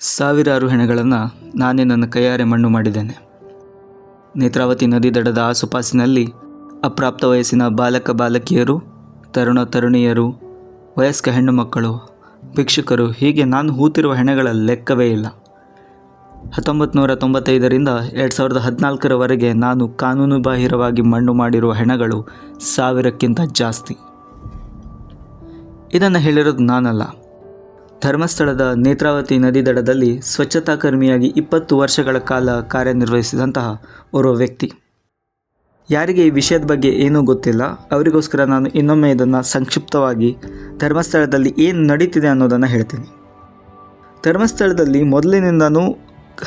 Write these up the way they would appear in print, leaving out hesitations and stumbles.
ಸಾವಿರಾರು ಹೆಣಗಳನ್ನು ನಾನೇ ನನ್ನ ಕೈಯಾರೆ ಮಣ್ಣು ಮಾಡಿದ್ದೇನೆ. ನೇತ್ರಾವತಿ ನದಿ ದಡದ ಆಸುಪಾಸಿನಲ್ಲಿ ಅಪ್ರಾಪ್ತ ವಯಸ್ಸಿನ ಬಾಲಕ ಬಾಲಕಿಯರು, ತರುಣ ತರುಣಿಯರು, ವಯಸ್ಕ ಹೆಣ್ಣು ಮಕ್ಕಳು, ಭಿಕ್ಷುಕರು, ಹೀಗೆ ನಾನು ಹೂತಿರುವ ಹೆಣಗಳ ಲೆಕ್ಕವೇ ಇಲ್ಲ. 1995ರಿಂದ 2014ರವರೆಗೆ ನಾನು ಕಾನೂನುಬಾಹಿರವಾಗಿ ಮಣ್ಣು ಮಾಡಿರುವ ಹೆಣಗಳು 1000ಕ್ಕಿಂತ ಜಾಸ್ತಿ. ಇದನ್ನು ಹೇಳಿರೋದು ನಾನಲ್ಲ. ಧರ್ಮಸ್ಥಳದ ನೇತ್ರಾವತಿ ನದಿ ದಡದಲ್ಲಿ ಸ್ವಚ್ಛತಾ ಕರ್ಮಿಯಾಗಿ 20 ವರ್ಷಗಳ ಕಾಲ ಕಾರ್ಯನಿರ್ವಹಿಸಿದಂತಹ ಓರ್ವ ವ್ಯಕ್ತಿ. ಯಾರಿಗೆ ಈ ವಿಷಯದ ಬಗ್ಗೆ ಏನೂ ಗೊತ್ತಿಲ್ಲ ಅವರಿಗೋಸ್ಕರ ನಾನು ಇನ್ನೊಮ್ಮೆ ಇದನ್ನು ಸಂಕ್ಷಿಪ್ತವಾಗಿ ಧರ್ಮಸ್ಥಳದಲ್ಲಿ ಏನು ನಡೀತಿದೆ ಅನ್ನೋದನ್ನು ಹೇಳ್ತೀನಿ. ಧರ್ಮಸ್ಥಳದಲ್ಲಿ ಮೊದಲಿನಿಂದನೂ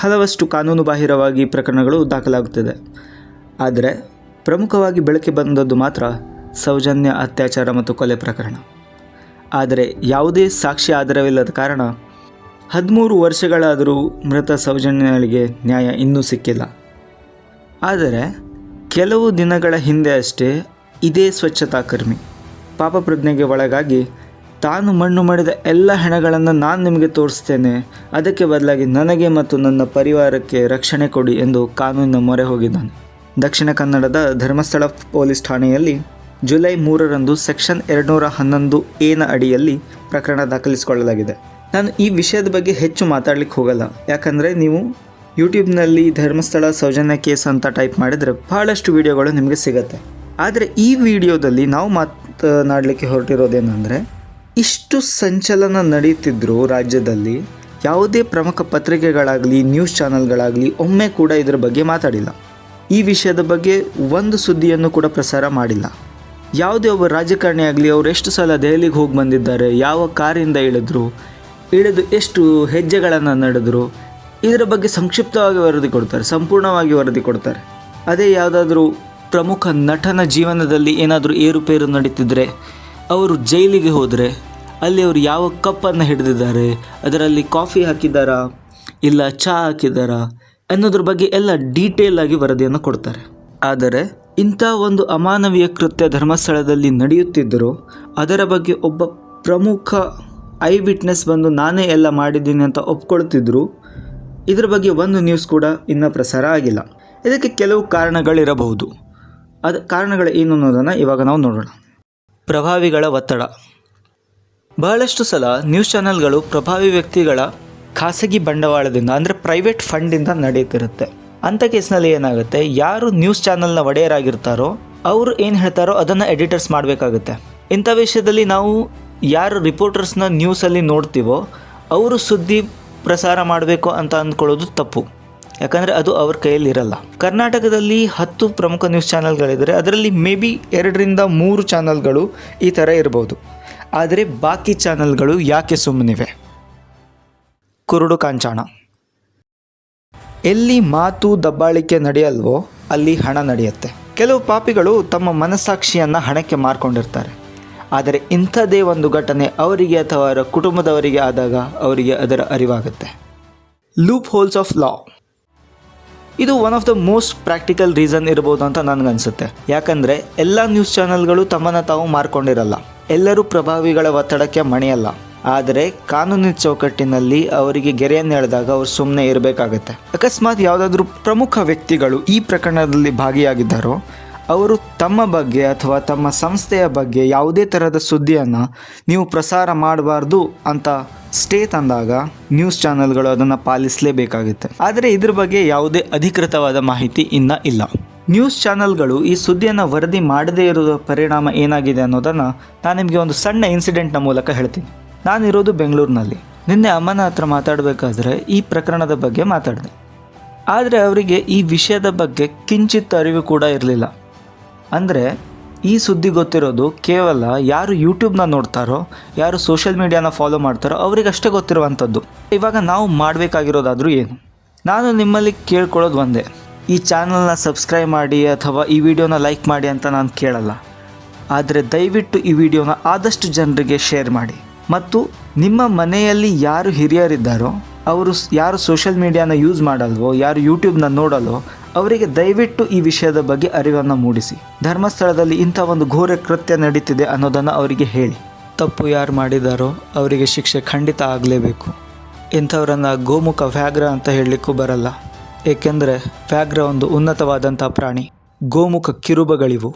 ಹಲವಷ್ಟು ಕಾನೂನುಬಾಹಿರವಾಗಿ ಪ್ರಕರಣಗಳು ದಾಖಲಾಗುತ್ತಿದೆ. ಆದರೆ ಪ್ರಮುಖವಾಗಿ ಬೆಳಕಿಗೆ ಬಂದದ್ದು ಮಾತ್ರ ಸೌಜನ್ಯ ಅತ್ಯಾಚಾರ ಮತ್ತು ಕೊಲೆ ಪ್ರಕರಣ. ಆದರೆ ಯಾವುದೇ ಸಾಕ್ಷಿ ಆಧಾರವಿಲ್ಲದ ಕಾರಣ 13 ವರ್ಷಗಳಾದರೂ ಮೃತ ಸೌಜನ್ಯಳಿಗೆ ನ್ಯಾಯ ಇನ್ನೂ ಸಿಕ್ಕಿಲ್ಲ. ಆದರೆ ಕೆಲವು ದಿನಗಳ ಹಿಂದೆ ಅಷ್ಟೇ ಇದೇ ಸ್ವಚ್ಛತಾ ಕರ್ಮಿ ಪಾಪಪ್ರಜ್ಞೆಗೆ ಒಳಗಾಗಿ ತಾನು ಮಣ್ಣು ಮಾಡಿದ ಎಲ್ಲ ಹೆಣಗಳನ್ನು ನಾನು ನಿಮಗೆ ತೋರಿಸ್ತೇನೆ, ಅದಕ್ಕೆ ಬದಲಾಗಿ ನನಗೆ ಮತ್ತು ನನ್ನ ಪರಿವಾರಕ್ಕೆ ರಕ್ಷಣೆ ಕೊಡಿ ಎಂದು ಕಾನೂನಿನ ಮೊರೆ ಹೋಗಿದ್ದಾನೆ. ದಕ್ಷಿಣ ಕನ್ನಡದ ಧರ್ಮಸ್ಥಳ ಪೊಲೀಸ್ ಠಾಣೆಯಲ್ಲಿ ಜುಲೈ 3ರಂದು ಸೆಕ್ಷನ್ 211A ಅಡಿಯಲ್ಲಿ ಪ್ರಕರಣ ದಾಖಲಿಸಿಕೊಳ್ಳಲಾಗಿದೆ. ನಾನು ಈ ವಿಷಯದ ಬಗ್ಗೆ ಹೆಚ್ಚು ಮಾತಾಡಲಿಕ್ಕೆ ಹೋಗಲ್ಲ, ಯಾಕಂದರೆ ನೀವು ಯೂಟ್ಯೂಬ್ನಲ್ಲಿ ಧರ್ಮಸ್ಥಳ ಸೌಜನ್ಯ ಕೇಸ್ ಅಂತ ಟೈಪ್ ಮಾಡಿದರೆ ಭಾಳಷ್ಟು ವಿಡಿಯೋಗಳು ನಿಮಗೆ ಸಿಗುತ್ತೆ. ಆದರೆ ಈ ವಿಡಿಯೋದಲ್ಲಿ ನಾವು ಮಾತನಾಡಲಿಕ್ಕೆ ಹೊರಟಿರೋದೇನೆಂದರೆ, ಇಷ್ಟು ಸಂಚಲನ ನಡೀತಿದ್ರು ರಾಜ್ಯದಲ್ಲಿ ಯಾವುದೇ ಪ್ರಮುಖ ಪತ್ರಿಕೆಗಳಾಗಲಿ ನ್ಯೂಸ್ ಚಾನಲ್ಗಳಾಗಲಿ ಒಮ್ಮೆ ಕೂಡ ಇದರ ಬಗ್ಗೆ ಮಾತಾಡಿಲ್ಲ. ಈ ವಿಷಯದ ಬಗ್ಗೆ ಒಂದು ಸುದ್ದಿಯನ್ನು ಕೂಡ ಪ್ರಸಾರ ಮಾಡಿಲ್ಲ. ಯಾವುದೇ ಒಬ್ಬ ರಾಜಕಾರಣಿ ಆಗಲಿ ಅವರು ಎಷ್ಟು ಸಲ ದೆಹಲಿಗೆ ಹೋಗಿ ಬಂದಿದ್ದಾರೆ, ಯಾವ ಕಾರಿಂದ ಇಳಿದು ಎಷ್ಟು ಹೆಜ್ಜೆಗಳನ್ನು ನಡೆದರು, ಇದರ ಬಗ್ಗೆ ಸಂಕ್ಷಿಪ್ತವಾಗಿ ವರದಿ ಕೊಡ್ತಾರೆ, ಸಂಪೂರ್ಣವಾಗಿ ವರದಿ ಕೊಡ್ತಾರೆ. ಅದೇ ಯಾವುದಾದ್ರೂ ಪ್ರಮುಖ ನಟನ ಜೀವನದಲ್ಲಿ ಏನಾದರೂ ಏರುಪೇರು ನಡೀತಿದ್ರೆ, ಅವರು ಜೈಲಿಗೆ ಹೋದರೆ ಅಲ್ಲಿ ಅವರು ಯಾವ ಕಪ್ಪನ್ನು ಹಿಡಿದಿದ್ದಾರೆ, ಅದರಲ್ಲಿ ಕಾಫಿ ಹಾಕಿದ್ದಾರಾ ಇಲ್ಲ ಚಹಾ ಹಾಕಿದ್ದಾರಾ ಅನ್ನೋದ್ರ ಬಗ್ಗೆ ಎಲ್ಲ ಡೀಟೇಲ್ ಆಗಿ ವರದಿಯನ್ನು ಕೊಡ್ತಾರೆ. ಆದರೆ ಇಂಥ ಒಂದು ಅಮಾನವೀಯ ಕೃತ್ಯ ಧರ್ಮಸ್ಥಳದಲ್ಲಿ ನಡೆಯುತ್ತಿದ್ದರೂ ಅದರ ಬಗ್ಗೆ ಒಬ್ಬ ಪ್ರಮುಖ ಐ ವಿಟ್ನೆಸ್ ಬಂದು ನಾನೇ ಎಲ್ಲ ಮಾಡಿದ್ದೀನಿ ಅಂತ ಒಪ್ಕೊಳ್ತಿದ್ರು. ಇದರ ಬಗ್ಗೆ ಒಂದು ನ್ಯೂಸ್ ಕೂಡ ಇನ್ನೂ ಪ್ರಸಾರ ಆಗಿಲ್ಲ. ಇದಕ್ಕೆ ಕೆಲವು ಕಾರಣಗಳಿರಬಹುದು. ಕಾರಣಗಳು ಏನು ಅನ್ನೋದನ್ನು ಇವಾಗ ನಾವು ನೋಡೋಣ. ಪ್ರಭಾವಿಗಳ ಒತ್ತಡ. ಬಹಳಷ್ಟು ಸಲ ನ್ಯೂಸ್ ಚಾನೆಲ್ಗಳು ಪ್ರಭಾವಿ ವ್ಯಕ್ತಿಗಳ ಖಾಸಗಿ ಬಂಡವಾಳದಿಂದ ಅಂದರೆ ಪ್ರೈವೇಟ್ ಫಂಡಿಂದ ನಡೀತಿರುತ್ತೆ. ಅಂಥ ಕೇಸ್ನಲ್ಲಿ ಏನಾಗುತ್ತೆ, ಯಾರು ನ್ಯೂಸ್ ಚಾನಲ್ನ ಒಡೆಯರಾಗಿರ್ತಾರೋ ಅವರು ಏನು ಹೇಳ್ತಾರೋ ಅದನ್ನು ಎಡಿಟರ್ಸ್ ಮಾಡಬೇಕಾಗುತ್ತೆ. ಇಂಥ ವಿಷಯದಲ್ಲಿ ನಾವು ಯಾರು ರಿಪೋರ್ಟರ್ಸ್ನ ನ್ಯೂಸಲ್ಲಿ ನೋಡ್ತೀವೋ ಅವರು ಸುದ್ದಿ ಪ್ರಸಾರ ಮಾಡಬೇಕು ಅಂತ ಅಂದ್ಕೊಳ್ಳೋದು ತಪ್ಪು, ಯಾಕಂದರೆ ಅದು ಅವ್ರ ಕೈಯಲ್ಲಿ ಇರಲ್ಲ. ಕರ್ನಾಟಕದಲ್ಲಿ 10 ಪ್ರಮುಖ ನ್ಯೂಸ್ ಚಾನಲ್ಗಳಿದ್ದರೆ ಅದರಲ್ಲಿ ಮೇ ಬಿ 2ರಿಂದ 3 ಚಾನಲ್ಗಳು ಈ ಥರ ಇರ್ಬೋದು. ಆದರೆ ಬಾಕಿ ಚಾನಲ್ಗಳು ಯಾಕೆ ಸುಮ್ಮನಿವೆ? ಕುರುಡು ಕಾಂಚಾಣ. ಎಲ್ಲಿ ಮಾತು ದಬ್ಬಾಳಿಕೆ ನಡೆಯಲ್ವೋ ಅಲ್ಲಿ ಹಣ ನಡೆಯುತ್ತೆ. ಕೆಲವು ಪಾಪಿಗಳು ತಮ್ಮ ಮನಸ್ಸಾಕ್ಷಿಯನ್ನು ಹಣಕ್ಕೆ ಮಾರ್ಕೊಂಡಿರ್ತಾರೆ. ಆದರೆ ಇಂಥದ್ದೇ ಒಂದು ಘಟನೆ ಅವರಿಗೆ ಅಥವಾ ಅವರ ಕುಟುಂಬದವರಿಗೆ ಆದಾಗ ಅವರಿಗೆ ಅದರ ಅರಿವಾಗುತ್ತೆ. Loopholes of law. ಇದು one of the most practical reason ಇರ್ಬೋದು ಅಂತ ನನಗನ್ಸುತ್ತೆ. ಯಾಕಂದರೆ ಎಲ್ಲ ನ್ಯೂಸ್ ಚಾನಲ್ಗಳು ತಮ್ಮನ್ನು ತಾವು ಮಾರ್ಕೊಂಡಿರಲ್ಲ, ಎಲ್ಲರೂ ಪ್ರಭಾವಿಗಳ ಒತ್ತಡಕ್ಕೆ ಮಣಿಯಲ್ಲ. ಆದರೆ ಕಾನೂನಿನ ಚೌಕಟ್ಟಿನಲ್ಲಿ ಅವರಿಗೆ ಗೆರೆಯನ್ನು ಎಳೆದಾಗ ಅವರು ಸುಮ್ಮನೆ ಇರಬೇಕಾಗತ್ತೆ. ಅಕಸ್ಮಾತ್ ಯಾವುದಾದ್ರೂ ಪ್ರಮುಖ ವ್ಯಕ್ತಿಗಳು ಈ ಪ್ರಕರಣದಲ್ಲಿ ಭಾಗಿಯಾಗಿದ್ದಾರೋ ಅವರು ತಮ್ಮ ಬಗ್ಗೆ ಅಥವಾ ತಮ್ಮ ಸಂಸ್ಥೆಯ ಬಗ್ಗೆ ಯಾವುದೇ ಥರದ ಸುದ್ದಿಯನ್ನು ನೀವು ಪ್ರಸಾರ ಮಾಡಬಾರ್ದು ಅಂತ ಸ್ಟೇ ತಂದಾಗ ನ್ಯೂಸ್ ಚಾನಲ್ಗಳು ಅದನ್ನು ಪಾಲಿಸಲೇಬೇಕಾಗುತ್ತೆ. ಆದರೆ ಇದ್ರ ಬಗ್ಗೆ ಯಾವುದೇ ಅಧಿಕೃತವಾದ ಮಾಹಿತಿ ಇನ್ನೂ ಇಲ್ಲ. ನ್ಯೂಸ್ ಚಾನಲ್ಗಳು ಈ ಸುದ್ದಿಯನ್ನು ವರದಿ ಮಾಡದೇ ಇರೋ ಪರಿಣಾಮ ಏನಾಗಿದೆ ಅನ್ನೋದನ್ನು ನಾನು ನಿಮಗೆ ಒಂದು ಸಣ್ಣ ಇನ್ಸಿಡೆಂಟ್ನ ಮೂಲಕ ಹೇಳ್ತೀನಿ. ನಾನಿರೋದು ಬೆಂಗಳೂರಿನಲ್ಲಿ. ನಿನ್ನೆ ಅಮ್ಮನ ಹತ್ರ ಮಾತಾಡಬೇಕಾದ್ರೆ ಈ ಪ್ರಕರಣದ ಬಗ್ಗೆ ಮಾತಾಡಿದೆ. ಆದರೆ ಅವರಿಗೆ ಈ ವಿಷಯದ ಬಗ್ಗೆ ಕಿಂಚಿತ್ ಅರಿವು ಕೂಡ ಇರಲಿಲ್ಲ. ಅಂದರೆ ಈ ಸುದ್ದಿ ಗೊತ್ತಿರೋದು ಕೇವಲ ಯಾರು ಯೂಟ್ಯೂಬ್ನ ನೋಡ್ತಾರೋ, ಯಾರು ಸೋಷಿಯಲ್ ಮೀಡಿಯಾನ ಫಾಲೋ ಮಾಡ್ತಾರೋ ಅವರಿಗಷ್ಟೇ ಗೊತ್ತಿರುವಂಥದ್ದು. ಇವಾಗ ನಾವು ಮಾಡಬೇಕಾಗಿರೋದಾದರೂ ಏನು? ನಾನು ನಿಮ್ಮಲ್ಲಿ ಕೇಳ್ಕೊಳ್ಳೋದು ಒಂದೇ, ಈ ಚಾನಲ್ನ ಸಬ್ಸ್ಕ್ರೈಬ್ ಮಾಡಿ ಅಥವಾ ಈ ವಿಡಿಯೋನ ಲೈಕ್ ಮಾಡಿ ಅಂತ ನಾನು ಕೇಳಲ್ಲ. ಆದರೆ ದಯವಿಟ್ಟು ಈ ವಿಡಿಯೋನ ಆದಷ್ಟು ಜನರಿಗೆ ಶೇರ್ ಮಾಡಿ. ಮತ್ತು ನಿಮ್ಮ ಮನೆಯಲ್ಲಿ ಯಾರು ಹಿರಿಯರಿದ್ದಾರೋ, ಅವರು ಯಾರು ಸೋಷಿಯಲ್ ಮೀಡಿಯಾನ ಯೂಸ್ ಮಾಡಲ್ವೋ, ಯಾರು ಯೂಟ್ಯೂಬ್ನ ನೋಡಲ್ವೋ ಅವರಿಗೆ ದಯವಿಟ್ಟು ಈ ವಿಷಯದ ಬಗ್ಗೆ ಅರಿವನ್ನು ಮೂಡಿಸಿ. ಧರ್ಮಸ್ಥಳದಲ್ಲಿ ಇಂಥ ಒಂದು ಘೋರ ಕೃತ್ಯ ನಡೀತಿದೆ ಅನ್ನೋದನ್ನು ಅವರಿಗೆ ಹೇಳಿ. ತಪ್ಪು ಯಾರು ಮಾಡಿದಾರೋ ಅವರಿಗೆ ಶಿಕ್ಷೆ ಖಂಡಿತ ಆಗಲೇಬೇಕು. ಇಂಥವರನ್ನು ಗೋಮುಖ ವ್ಯಾಘ್ರ ಅಂತ ಹೇಳಲಿಕ್ಕೂ ಬರಲ್ಲ, ಏಕೆಂದರೆ ವ್ಯಾಘ್ರ ಒಂದು ಉನ್ನತವಾದಂಥ ಪ್ರಾಣಿ. ಗೋಮುಖ ಕಿರುಬಗಳಿವು.